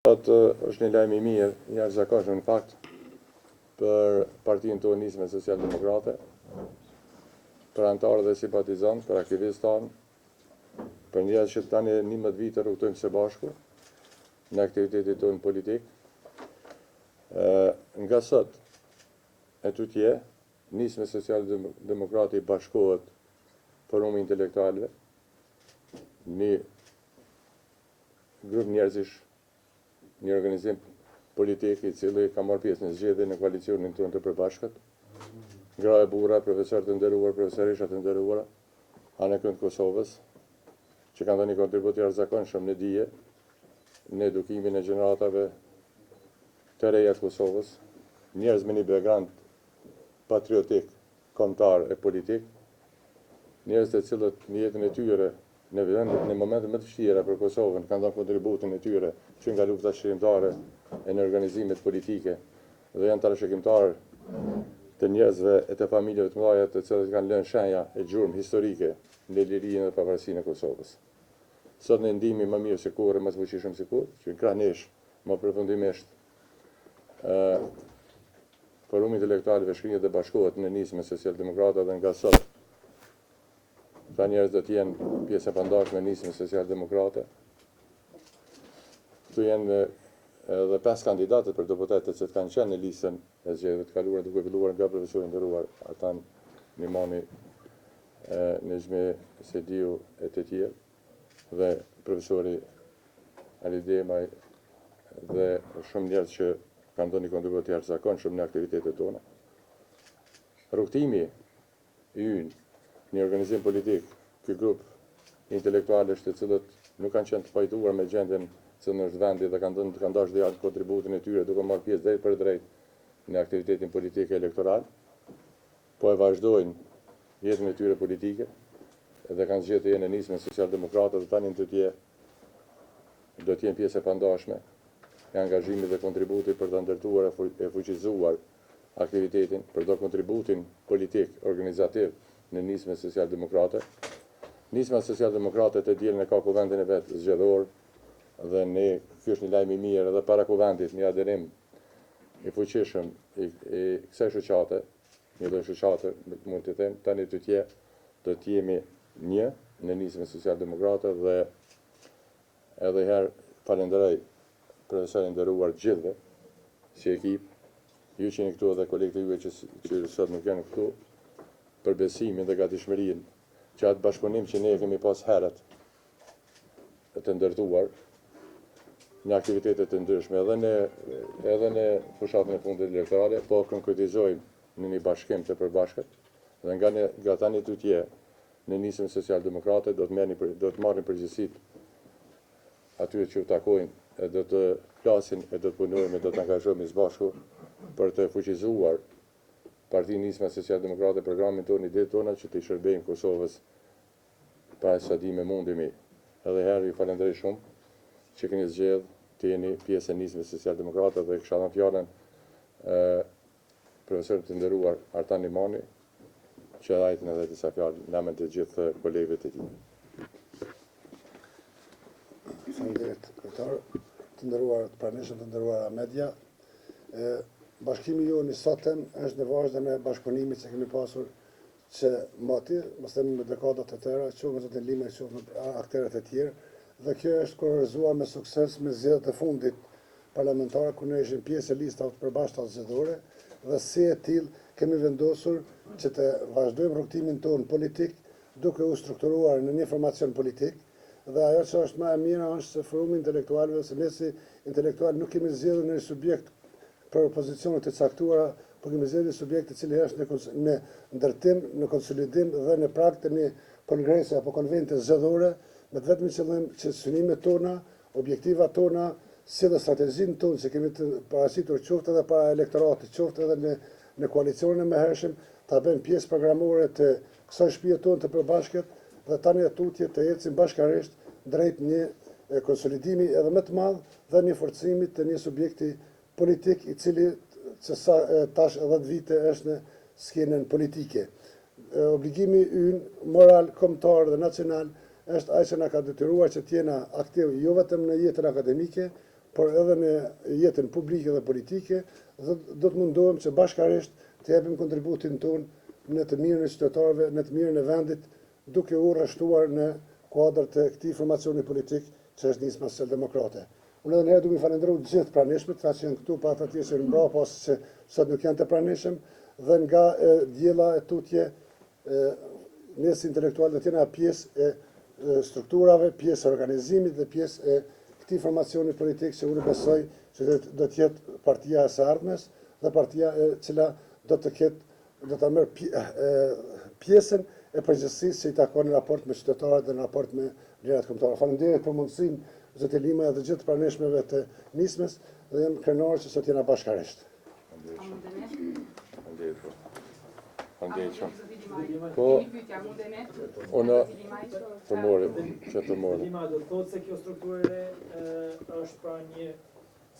Është një lajm i mirë, i jashtëzakonshëm në fakt, për partinë tonë Nismë Social-Demokrate, për anëtarë dhe simpatizantë, për aktivistë tanë, për njerëz që tani 11 vite rrugtojmë së bashku në aktivitetin tonë politik. Nga sot e tutje, Nismë Social-Demokrate i bashkohet forumi intelektualëve, një grup njerëzish, një organizim politik i cili ka marrë pjesë në zgjedhje në koalicionin tonë të përbashkët, gra e burra, profesorë të nderuar, profesorisha të nderuara, anë kënd Kosovës, që kanë dhënë një kontribut i jashtëzakonshëm në dije, në edukimin e gjeneratave të reja të Kosovës, njerëz me një background patriotik, kombëtar e politik, njerëz të cilët në jetën e tyre në momente më të vështira për Kosovën kanë dhënë kontributin e tyre që nga lufta shërimtare e në organizimet politike dhe janë parashikimtarë të njerëzve e të familjeve të mëdha të cilët kanë lënë shenja e gjurmë historike në lirinë dhe pavarësinë e Kosovës. Sot ne ndihemi më mirë se kurrë, më të fuqishëm se kurrë, që krahasisht më përfundimisht forumi intelektual shkrinjet dhe bashkohet në Nismë Social-Demokrate dhe nga sot ta njerëz do të jenë pjesë e pandashme e Nismës Social-Demokrate. Këtu janë edhe 5 kandidatët për deputetët që kanë qenë në listën e zgjedhjeve të kaluara, duke filluar nga profesori nderuar Artan Nimani, Nejmi Sediu e të tjerë, dhe profesori Ali Demaj dhe shumë njerëz që kanë dhënë kontribut të jashtëzakonshëm në aktivitetet tona. Rrugtimi i ynë, një organizim politik, ky grup intelektualësh të cilët nuk kanë qenë të pajtuar me gjendjen që në është vendi dhe kanë dashur të kontributin e tyre duke marrë pjesë drejt për drejt në aktivitetin politik e elektoral, po e vazhdojnë jetën e tyre politike dhe kanë zgjedhur të jenë në Nismën Social-Demokrate dhe tani do të jenë pjesë e pandashme e angazhimit dhe kontributit për të ndërtuar e fuqizuar aktivitetin, për të kontributin politik organizativ në Nismën Social-Demokrate. Nisma Social-Demokrate të dielën e ka kuvendin e vetë zgjedhor dhe ky është një lajm i mirë edhe para kuvendit, një aderim i fuqishëm i kësaj shoqate, një lloj shoqate, mund të them, tani do të jemi një në Nismën Social-Demokrate dhe edhe herë falenderoj profesorin nderuar gjithëve si ekip, ju që jeni këtu edhe kolegët e juaj që sot nuk janë këtu, për besimin dhe gatishmërinë që atë bashkëpunim që ne kemi pas herët të ndërtuar në aktivitetet të ndryshme edhe në fushatën e fundit elektorale, po konkretizojmë në një bashkim të përbashkët dhe nga tani tutje në Nismën Social-Demokrate do të marrin përgjegjësitë atyre që u takojnë e do të flasin e do të punojmë e do të angazhohemi së bashku për të fuqizuar Partinë Nisma Social-Demokrate, programin tonë, idetë tona që të i shërbejmë Kosovës pa sa di me mundimi. Edhe herë ju falenderoj shumë që keni zgjedhur të jeni pjesë e Nismës Social-Demokrate dhe kisha dhënë fjalën profesorit të nderuar Artan Nimani, që ajtën edhe disa fjalë në emër të gjithë kolegëve të tij. Faleminderit, kryetar, të nderuar të pranishëm, të nderuara media. Bashkimi ju në sotëm është në vazhdim me bashkëpunimin që kemi pasur që mati, mos them me dekadat të tëra, qoftë me zotin Lima, qoftë me aktorët e tjerë, dhe kjo është korrizuar me sukses me zgjedhjet e fundit parlamentare ku ne ishim pjesë e listave të përbashkëta zgjedhore dhe si e tillë kemi vendosur që të vazhdojmë rrugtimin tonë politik duke u strukturuar në një formacion politik dhe ajo që është më e mira është se forumi intelektualëve, se ne si intelektual nuk kemi zgjedhur një subjekt për pozicionet të caktuara, por kemi zgjedhur subjekt i cili është në ndërtim, në konsolidim dhe në prag të një kongrese apo konvente zgjedhore, me të vetëm qëllim që synimet tona, objektivat tona, si dhe strategjinë tonë që kemi të paraqititur qoftë edhe para elektoratit, qoftë edhe në koalicionin e mëhershëm, ta bëjmë pjesë programore të kësaj shtëpie tonë të përbashkët dhe tani tutje të ecim bashkërisht drejt një konsolidimi edhe më të madh dhe një forcimi të një subjekti politik i cili tash 10 vite është në skenën politike. Obligimi ynë moral, kombëtar dhe nacional është ai që na ka detyruar që të jena aktiv jo vetëm në jetën akademike, por edhe në jetën publike dhe politike, dhe do të mundohem që bashkarisht të japim kontributin tonë në të mirën e qytetarëve, në të mirën e vendit, duke u rreshtuar në kuadër të këtij formacioni politik që është Nisma Socialdemokrate. Unë edhe herë duke falendëruar të gjithë pranishmët, ata që janë këtu, pa ata që janë mbrapa ose që sot nuk janë të pranishëm, dhe nga djela e tutje nesë intelektuale të tjena pjesë e strukturave, pjesë e organizimit dhe pjesë e këtij formacioni politik që unë besoj që do të jetë partia e së ardhmes dhe partia e cila do të merr pjesën e përgjegjësisë që i takon në raport me qytetarët dhe në raport me vlerat kombëtare. Faleminderit për mundësinë Zoti Lima dhe gjithë pranishmëve të Nismës dhe jam krenar që sot jena bashkarisht. Po, unë të mori, që të mori. Lima do të thotë se kjo strukturë është pra një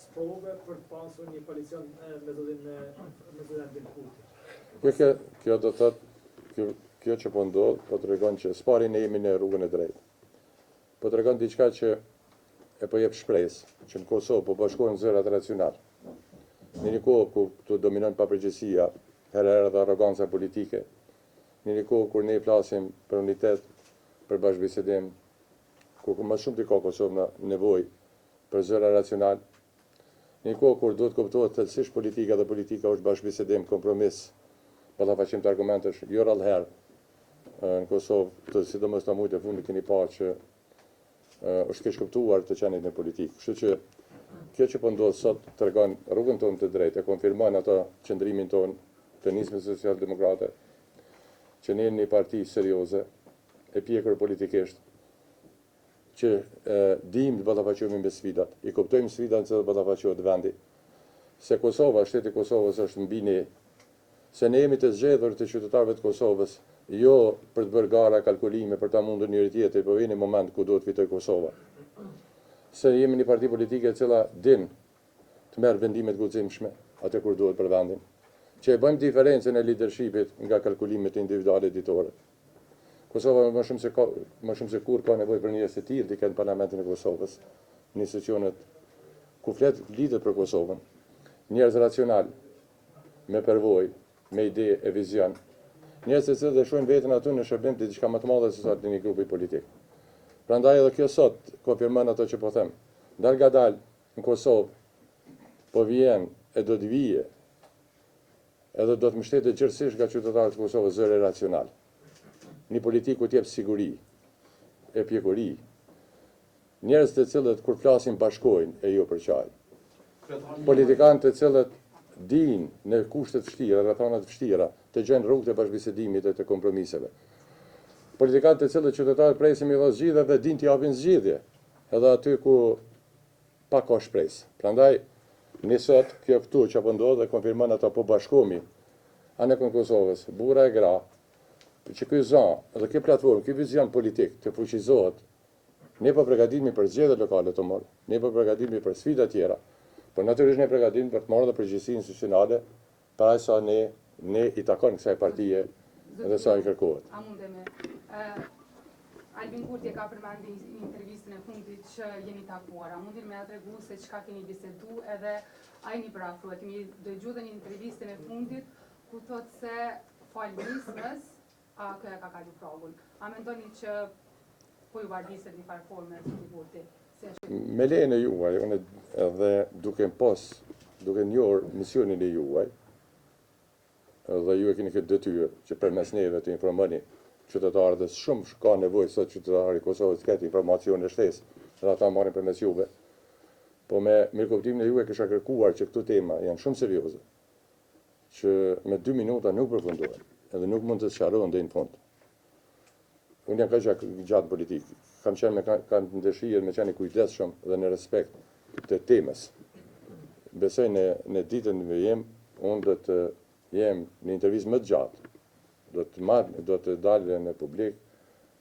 sprove për të pasur një koalicion me zotin Kurti. Kjo do të thotë, kjo që po ndodh, po të regon që s'pari ne jemi në rrugën e drejtë. Po të regon diçka që e po jep shpresë, që në Kosovë po bashkohen zërat racional. Në një kohë ku të dominon papërgjegjësia, herë dhe arroganca politike, në një kohë kur ne flasim për unitet, për bashkëbisedim, ku më shumë të ka Kosovë nevojë për zëra racional, në një kohë kur duhet kuptohet thellësisht politika dhe politika është bashkëbisedim, kompromis, ballafaqim të argumentesh, jo rallëherë në Kosovë, të sidomos të mujtë e fundit keni pa që është keq kuptuar të qenit në politikë. Kështu që kjo që po ndodh sot tregon rrugën tonë të drejtë, e konfirmon ato qëndrimin tonë të Nismës Socialdemokrate, që ne jemi një parti serioze, e pjekur politikisht, që dijmë të ballafaqohemi me sfidat, i kuptojmë sfidat që ballafaqohet vendi, se Kosova, shteti i Kosovës është mbi ne, se ne jemi të zgjedhur të qytetarëve të Kosovës, jo për të bërë gara kalkulime për ta mundur njëri tjetrin, por vjen një moment ku duhet fitoj Kosova. Se jemi një parti politike e cila din të merr vendime të guximshme atë kur duhet për vendin, që e bëjmë diferencën e leadershipit nga kalkulimet individuale ditore. Kosova më shumë se kur ka nevojë për njerëz të tillë të kenë parlamentin e Kosovës, në institucionet ku lidhet për Kosovën, njerëz racional, me përvojë, me ide e vizion, njerëz të cilët shohin veten aty në shërbim të diçka më të madhe se sa të një grupi politik. Prandaj edhe kjo sot konfirmon ato që po them. Dal gadal në Kosovë po vjen e do të vije, edhe do të mbështetet gjithësisht nga qytetarët e Kosovës zëre racional. Një politik ku t'jep siguri, e pjekuri. Njerëz të cilët kur flasin bashkojnë e jo përqajnë. Politikanë të cilët dinë në kushtet vështira, rrethana të vështira, të gjejnë rrugët e bashkëbisedimit dhe të kompromiseve. Politikanët të cilët qytetarët presin me zgjidhje dhe dinë të japin zgjidhje, edhe aty ku pa ka shpresë. Prandaj ne sot kjo këtu që po ndodh dhe konfirmon ato po bashkohemi anë kon Kosovës, burra e gra, që ky zon dhe kjo platformë, ky vizion politik të fuqizohet, ne po përgatitemi për zgjedhje lokale të mëdha, ne po përgatitemi për sfida tjera. Por natyrisht ne përgatitemi për të marrë dhe përgjegjësinë institucionale, para sa ne i takon kësaj partie dhe sa i kërkohet. A mundeme. Albin Kurti ka përmendur në intervistën e fundit që jeni takuar. A mundin me tregu se çka keni bisedu edhe ai një parafruar. Kemi dëgjuar në intervistën e fundit ku thotë se fal Nismës, kjo ka kalu pragun. A mendoni që po ju vardiset një farforme Zoti Kurti? Me lejen e juaj, unë edhe duke njohur misionin e juaj, dhe ju e keni këtë detyrë që përmes neve të informoni qytetarët dhe shumë ka nevojë sot qytetarët e Kosovës të ketë informacion e shtesë dhe ata marrin përmes juve. Po me mirëkuptimin e juaj kisha kërkuar që këto tema janë shumë serioze, që me 2 minuta nuk përfundohen, edhe nuk mund të sqarohen deri në fund. Unë jam kaq gjatë politikë, kam qenë dëshirë me qenë i kujdesshëm dhe në respekt të temës. Besoj në ditën në jem, unë do të jem në intervistë më të gjatë, do të dalë në publik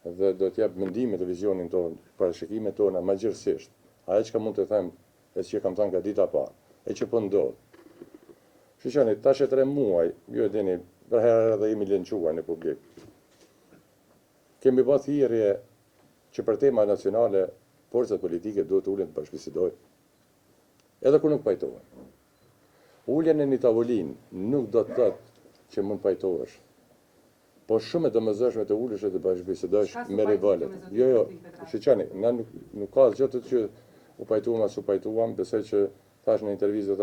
dhe do të jap mendimet e vizionin tonë, parashikimet tona më gjithësisht. Ajo që mund të them, e që kam thënë nga dita e parë, e që po ndodh. Shqyqeni, tash e 3 muaj, ju e dini, për herë edhe jemi lënçuar në publik. Kemi bërë thirrje që për tema nacionale, forcat politike duhet të ulen të bashkëbisedojnë. edhe kur nuk pajtohen. Ulljen e një tavolinë nuk do të thotë që mund pajtohesh, po shumë e domosdoshme të ulesh e të bashkëbisedosh me rivalet. Jo, shiqani, na nuk ka gjë të që u pajtuam as u pajtuam, besoj që thash në intervistë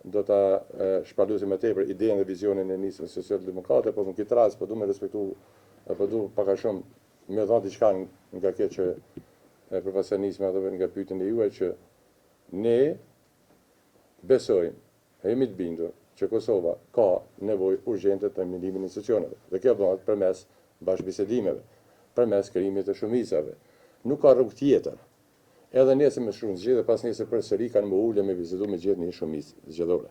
do ta shpalosim më tepër idenë dhe vizionin e nismës socialdemokrate, po në këtë rast po du me respektu, po du pak a shumë me dha diçka nga kjo që profesor Nisma dhe nga pyetjen e juaj që ne besojmë, jemi të bindur që Kosova ka nevojë urgjente të minimimin e institucioneve. Dhe kjo bëhet përmes bashkëbisedimeve, përmes krijimit të shumicave. Nuk ka rrugë tjetër. Edhe nesër me shumë zgjedhje, pas nesër përsëri kanë më ulë me bisedu me gjetë një shumicë zgjedhore.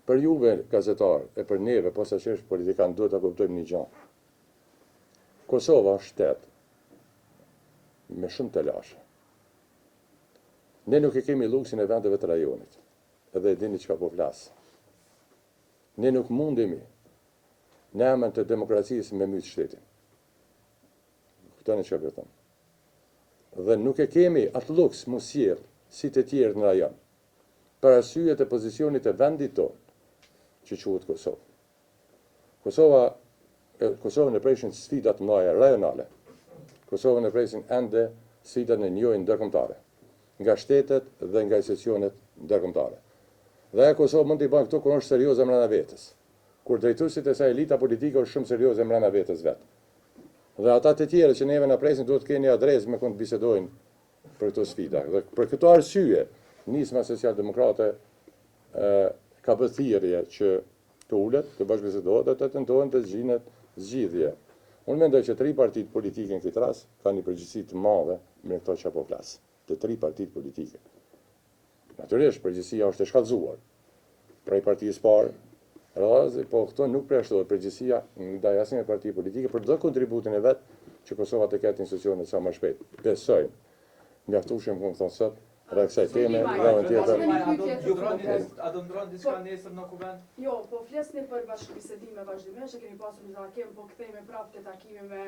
Për juve gazetarë e për neve, posaçërisht politikanë, duhet ta kuptojmë një gjë. Kosova është shtet me shumë të lashe. Ne nuk e kemi luksin e vendeve të rajonit, edhe e dini çka po flas. Ne nuk mundemi në emër të demokracisë me mytë shtetin. Kuptoni çka po them. Dhe nuk e kemi atë luks mos sjell si të tjerë në rajon. Për arsye të pozicionit të vendit tonë, që quhet Kosovë. Kosovën e preshin sfidat mëdha rajonale. Kosovën e presin ende sfidat në njëjë ndërkombëtare, nga shtetet dhe nga institucionet ndërkombëtare. Dhe Kosovë mund t'i bëjë këto kur është serioze mbrana vetës. Kur drejtuesit e saj elita politike është shumë serioze mbrana vetës vetë. Dhe ata të tjerë që neve na presin duhet të kenë adresë me kënd bisedojnë për këto sfida. Dhe për këto arsye, nisma socialdemokrate ka bërë thirrje që të ulet, të bashkëbisedohet dhe të tentohen të zgjidhen zgjidhje. Unë mendoj që 3 partitë politike në këtë rast kanë një përgjegjësi të madhe me këto që po flas. Të 3 partitë politike. Natyrisht përgjegjësia është e shkallëzuar prej partisë parë, po këto nuk përshtohet përgjegjësia ndaj asnjë partie politike për çdo kontributin e vet që Kosova të ketë institucione sa më shpejt. Besoj, mjaftueshëm kom thonë sot, rreth kësaj teme, rreth tjetër. A do ndron diçka nesër në kuvent? Jo, po flasni për bashkëbisedime vazhdimisht, kemi pasur një takim, po kthehemi prapë te takimi me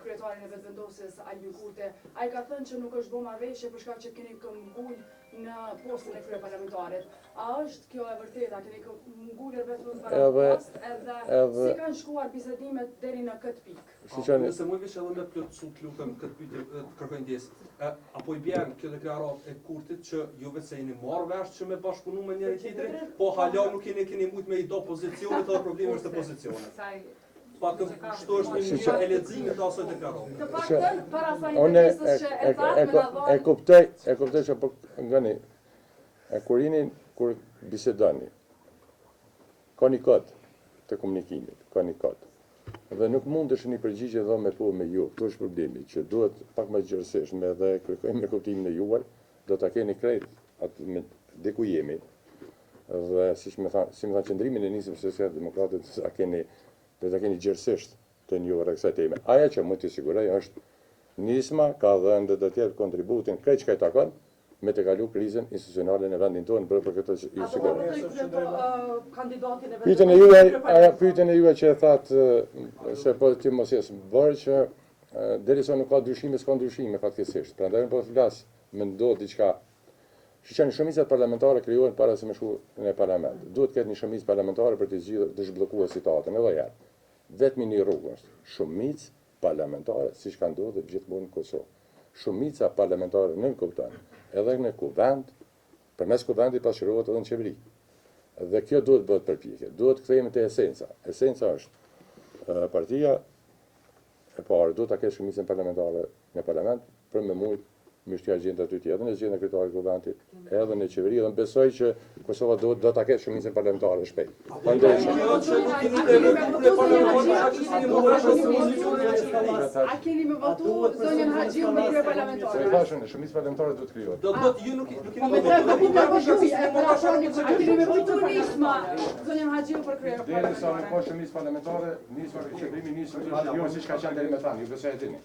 kryetarin e vetëvendosjes Albin Kurti. Ai ka thënë që nuk është bërë marrëveshje për shkak që keni këmbgul në postin e kryeparlamentarit. A është kjo e vërteta? Keni këmbgulur vetëm para post edhe si kanë shkuar bisedimet deri në këtë pikë? Nëse mund vish edhe me plotësu të lutem këtë pyetje të kërkoj ndjesë. Apo i bjen kjo deklarat e Kurtit që ju vetë se jeni marrë vesh që me bashkëpunu me njëri tjetrin, po hala nuk keni mujt me i do pozicionit edhe problemi është të pozicionit. Pak kështu është një mënyrë e leximit të asaj deklarate. Të paktën para sa intervistës që e thatë me lavon. E kuptoj që po ngani kur bisedoni. Ka një kod të komunikimit, ka një kod. Dhe nuk mundesh një përgjigje dhënë me po me ju. Kjo është problemi që duhet pak më gjërësisht me dhe kërkojmë me kuptimin e juaj, do ta keni krejt atë dhe ku jemi. Dhe si më thanë qëndrimin e nismës socialdemokrate do ta keni gjërësisht të njohur kësaj teme. Aja që mund t'i siguroj është nisma ka dhënë dhe do të jetë kontributin krejt çka i takon me të kalu krizën institucionale në vendin tonë për këtë që ju siguroj. Pyetjen e juaj që e thatë se po ti mos jes bërë që derisa nuk ka ndryshime, s'ka ndryshime fatkeqësisht. Prandaj po flas, mendoj diçka. Shqipërisë shumicat parlamentare krijohen para se me shku në parlament. Duhet të ketë një shumicë parlamentare për të zhbllokuar situatën edhe herë. Vetëm një rrugë është shumicë parlamentare, siç ka ndodhur gjithmonë në Kosovë. Shumica parlamentare në kupton, edhe në kuvend, përmes kuvendit pasqyrohet edhe në qeveri. Dhe kjo duhet bëhet përpjekje. Duhet kthehemi te esenca. Esenca është partia e parë duhet ta ketë shumicën parlamentare në parlament për me mujt mështja gjendë aty tjetër, në gjendë kryetarit kuvendit, edhe në qeveri, dhe besoj që Kosova do ta ketë shumicën parlamentare shpejt. A keni me votu zonjën Haxhiu në kryeparlamentare? Se thashën, shumica parlamentare do të krijohet. Do ju nuk keni A keni me votu nisma zonjën Haxhiu për kryeparlamentare? Derisa ka shumicë parlamentare, nisma qeverimi nisma jo siç ka qenë deri më tani, ju besoj e dini.